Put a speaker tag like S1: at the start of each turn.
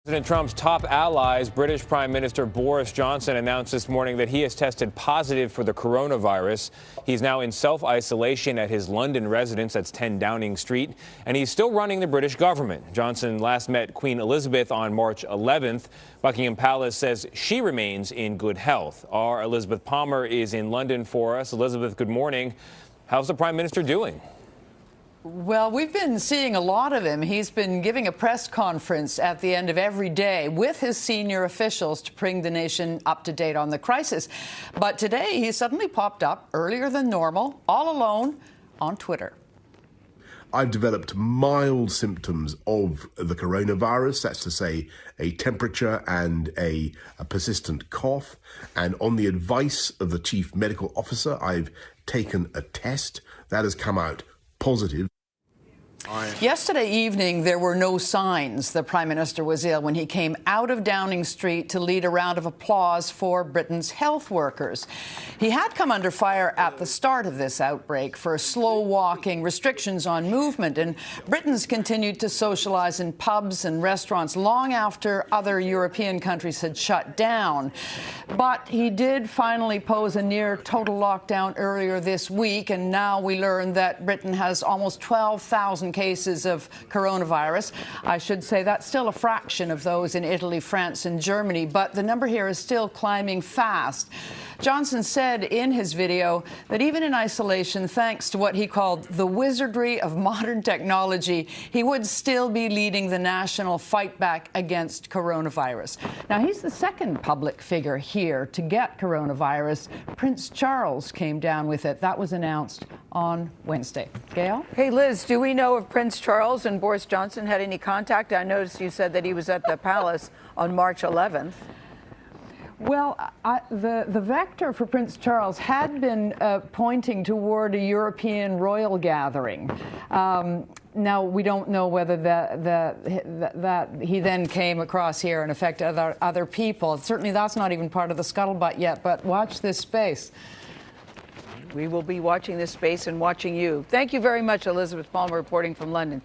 S1: President Trump's top allies, British Prime Minister Boris Johnson, announced this morning that he has tested positive for the coronavirus. He's now in self-isolation at his London residence, that's 10 Downing Street, and he's still running the British government. Johnson last met Queen Elizabeth on March 11th. Buckingham Palace says she remains in good health. Our Elizabeth Palmer is in London for us. Elizabeth, good morning. How's the Prime Minister doing?
S2: Well, we've been seeing a lot of him. He's been giving a press conference at the end of every day with his senior officials to bring the nation up to date on the crisis. But today he suddenly popped up earlier than normal, all alone, on Twitter.
S3: I've developed mild symptoms of the coronavirus, that's to say a temperature and a persistent cough. And on the advice of the chief medical officer, I've taken a test that has come out positive.
S2: Yesterday evening, there were no signs the Prime Minister was ill when he came out of Downing Street to lead a round of applause for Britain's health workers. He had come under fire at the start of this outbreak for slow walking, restrictions on movement, and Britons continued to socialize in pubs and restaurants long after other European countries had shut down. But he did finally pose a near total lockdown earlier this week, and now we learn that Britain has almost 12,000 cases of coronavirus. I should say that's still a fraction of those in Italy, France, and Germany, but the number here is still climbing fast. Johnson said in his video that even in isolation, thanks to what he called the wizardry of modern technology, he would still be leading the national fight back against coronavirus. Now, he's the second public figure here to get coronavirus. Prince Charles came down with it. That was announced on Wednesday. Gail?
S4: Hey, Liz, do we know if Prince Charles and Boris Johnson had any contact? I noticed you said that he was at the palace on March 11th.
S2: Well, the vector for Prince Charles had been pointing toward a European royal gathering. Now, we don't know whether that he then came across here and affected other people. Certainly, that's not even part of the scuttlebutt yet, but watch this space.
S4: We will be watching this space and watching you. Thank you very much, Elizabeth Palmer, reporting from London.